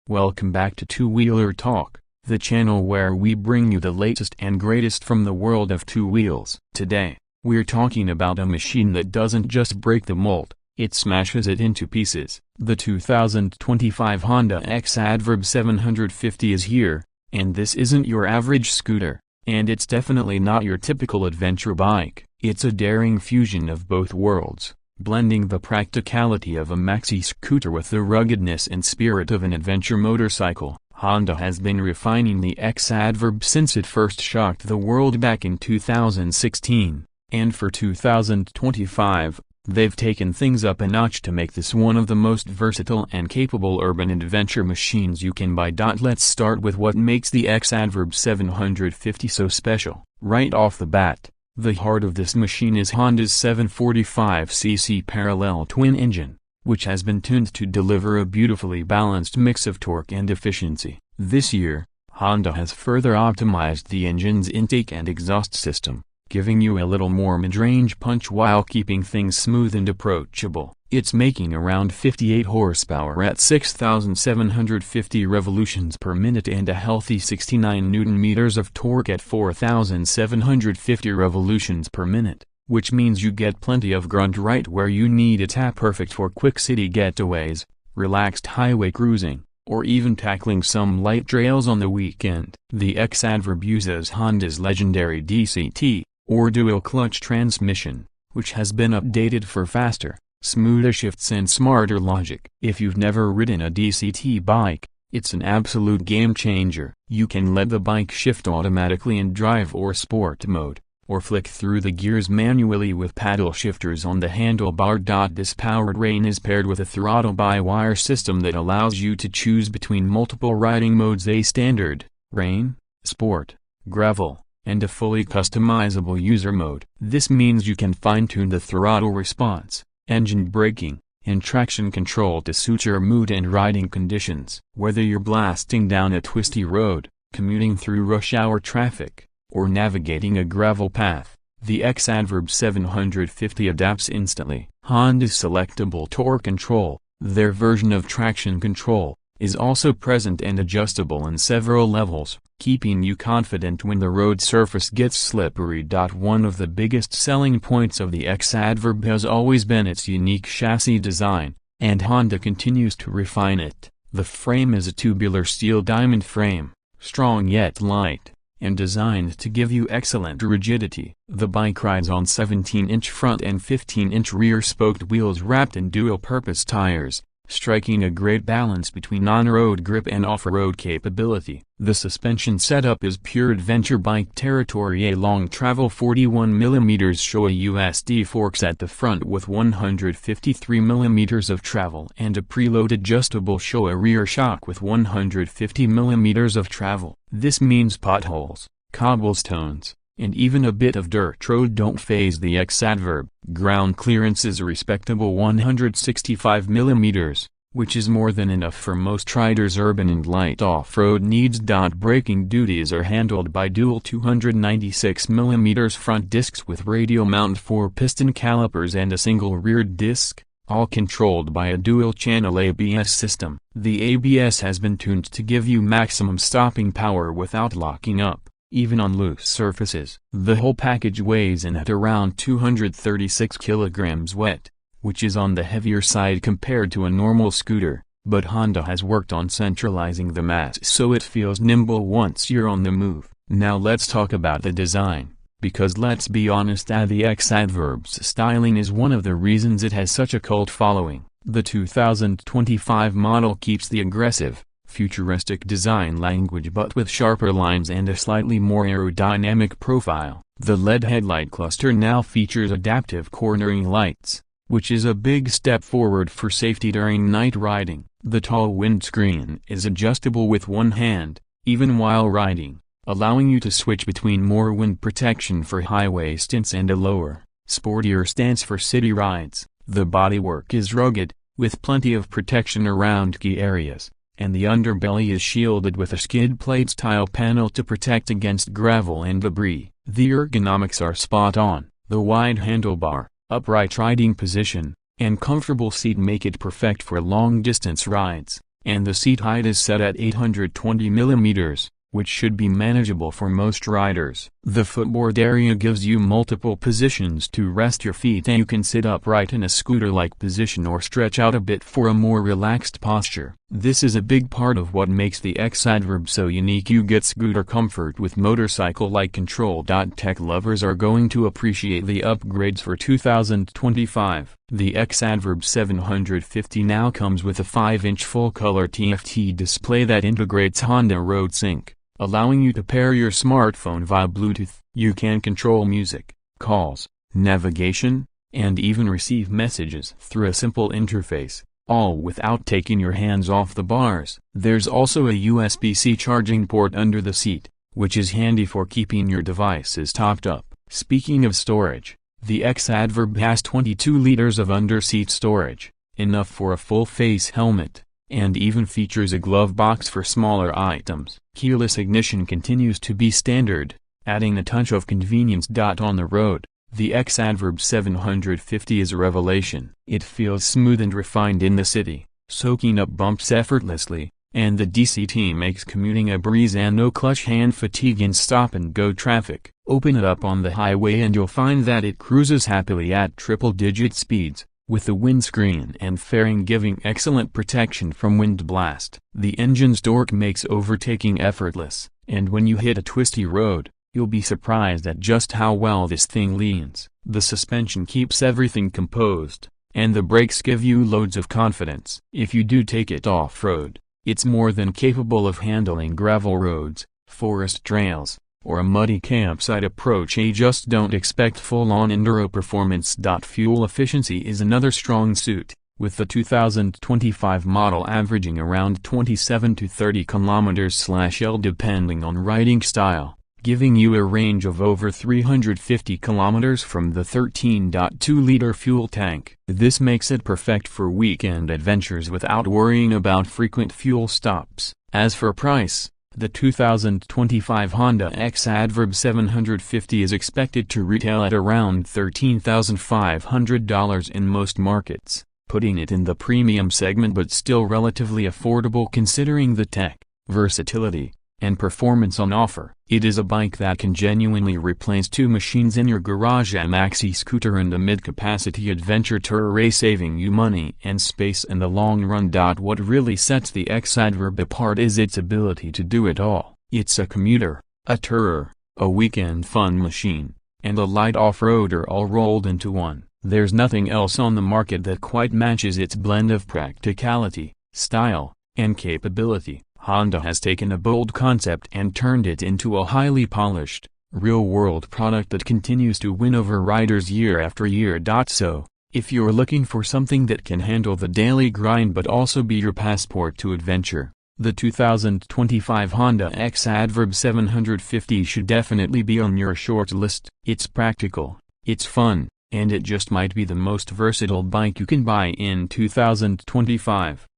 Welcome back to Two Wheeler Talk, the channel where we bring you the latest and greatest from the world of two wheels. Today, we're talking about a machine that doesn't just break the mold, it smashes it into pieces. The 2025 Honda X-ADV 750 is here, and this isn't your average scooter, and it's definitely not your typical adventure bike. It's a daring fusion of both worlds, blending the practicality of a maxi-scooter with the ruggedness and spirit of an adventure motorcycle. Honda has been refining the X-ADV since it first shocked the world back in 2016, and for 2025, they've taken things up a notch to make this one of the most versatile and capable urban adventure machines you can buy. Let's start with what makes the X-ADV 750 so special. Right off the bat, the heart of this machine is Honda's 745cc parallel twin engine, which has been tuned to deliver a beautifully balanced mix of torque and efficiency. This year, Honda has further optimized the engine's intake and exhaust system, giving you a little more mid-range punch while keeping things smooth and approachable. It's making around 58 horsepower at 6,750 revolutions per minute and a healthy 69 Nm of torque at 4,750 revolutions per minute, which means you get plenty of grunt right where you need it. Perfect for quick city getaways, relaxed highway cruising, or even tackling some light trails on the weekend. The X-ADV uses Honda's legendary DCT, or dual-clutch transmission, which has been updated for faster, smoother shifts and smarter logic. If you've never ridden a DCT bike, it's an absolute game changer. You can let the bike shift automatically in drive or sport mode, or flick through the gears manually with paddle shifters on the handlebar. This powertrain is paired with a throttle-by-wire system that allows you to choose between multiple riding modes: a standard, rain, sport, gravel, and a fully customizable user mode. This means you can fine-tune the throttle response, engine braking, and traction control to suit your mood and riding conditions. Whether you're blasting down a twisty road, commuting through rush hour traffic, or navigating a gravel path, the X-ADV 750 adapts instantly. Honda's selectable torque control, their version of traction control, is also present and adjustable in several levels, keeping you confident when the road surface gets slippery. One of the biggest selling points of the X-ADV has always been its unique chassis design, and Honda continues to refine it. The frame is a tubular steel diamond frame, strong yet light, and designed to give you excellent rigidity. The bike rides on 17-inch front and 15-inch rear spoked wheels wrapped in dual-purpose tires, striking a great balance between on-road grip and off-road capability. The suspension setup is pure adventure bike territory. A long travel 41mm Showa USD forks at the front with 153mm of travel and a preload adjustable Showa rear shock with 150mm of travel. This means potholes, cobblestones, and even a bit of dirt road don't faze the X-ADV. Ground clearance is a respectable 165mm, which is more than enough for most riders' urban and light off-road needs. Braking duties are handled by dual 296mm front discs with radial mount 4-piston calipers and a single rear disc, all controlled by a dual-channel ABS system. The ABS has been tuned to give you maximum stopping power without locking up, even on loose surfaces. The whole package weighs in at around 236 kilograms wet, which is on the heavier side compared to a normal scooter, but Honda has worked on centralizing the mass so it feels nimble once you're on the move. Now let's talk about the design, because let's be honest, the X-ADV's styling is one of the reasons it has such a cult following. The 2025 model keeps the aggressive, futuristic design language but with sharper lines and a slightly more aerodynamic profile. The LED headlight cluster now features adaptive cornering lights, which is a big step forward for safety during night riding. The tall windscreen is adjustable with one hand, even while riding, allowing you to switch between more wind protection for highway stints and a lower, sportier stance for city rides. The bodywork is rugged, with plenty of protection around key areas, and the underbelly is shielded with a skid plate style panel to protect against gravel and debris. The ergonomics are spot on. The wide handlebar, upright riding position, and comfortable seat make it perfect for long-distance rides, and the seat height is set at 820 millimeters, which should be manageable for most riders. The footboard area gives you multiple positions to rest your feet, and you can sit upright in a scooter-like position or stretch out a bit for a more relaxed posture. This is a big part of what makes the X-ADV so unique. You get scooter comfort with motorcycle-like control. Tech lovers are going to appreciate the upgrades for 2025. The X-ADV 750 now comes with a 5-inch full-color TFT display that integrates Honda Road Sync, allowing you to pair your smartphone via Bluetooth. You can control music, calls, navigation, and even receive messages through a simple interface, all without taking your hands off the bars. There's also a USB-C charging port under the seat, which is handy for keeping your devices topped up. Speaking of storage, the X-ADV has 22 liters of under-seat storage, enough for a full-face helmet, and even features a glove box for smaller items. Keyless ignition continues to be standard, adding a touch of convenience. On the road, the X-ADV 750 is a revelation. It feels smooth and refined in the city, soaking up bumps effortlessly, and the DCT makes commuting a breeze and no clutch hand fatigue in stop-and-go traffic. Open it up on the highway and you'll find that it cruises happily at triple-digit speeds, with the windscreen and fairing giving excellent protection from wind blast. The engine's torque makes overtaking effortless, and when you hit a twisty road, you'll be surprised at just how well this thing leans. The suspension keeps everything composed, and the brakes give you loads of confidence. If you do take it off-road, it's more than capable of handling gravel roads, forest trails, or a muddy campsite approach. Just don't expect full-on enduro performance. Fuel efficiency is another strong suit, with the 2025 model averaging around 27 to 30 km/L depending on riding style, giving you a range of over 350 km from the 13.2-liter fuel tank. This makes it perfect for weekend adventures without worrying about frequent fuel stops. As for price, the 2025 Honda X-ADV 750 is expected to retail at around $13,500 in most markets, putting it in the premium segment but still relatively affordable considering the tech, versatility, and performance on offer. It is a bike that can genuinely replace two machines in your garage: a maxi-scooter and a mid-capacity adventure tourer, saving you money and space in the long run. What really sets the X-ADV apart is its ability to do it all. It's a commuter, a tourer, a weekend fun machine, and a light off-roader all rolled into one. There's nothing else on the market that quite matches its blend of practicality, style, and capability. Honda has taken a bold concept and turned it into a highly polished, real-world product that continues to win over riders year after year. So, if you're looking for something that can handle the daily grind but also be your passport to adventure, the 2025 Honda X-ADV 750 should definitely be on your short list. It's practical, it's fun, and it just might be the most versatile bike you can buy in 2025.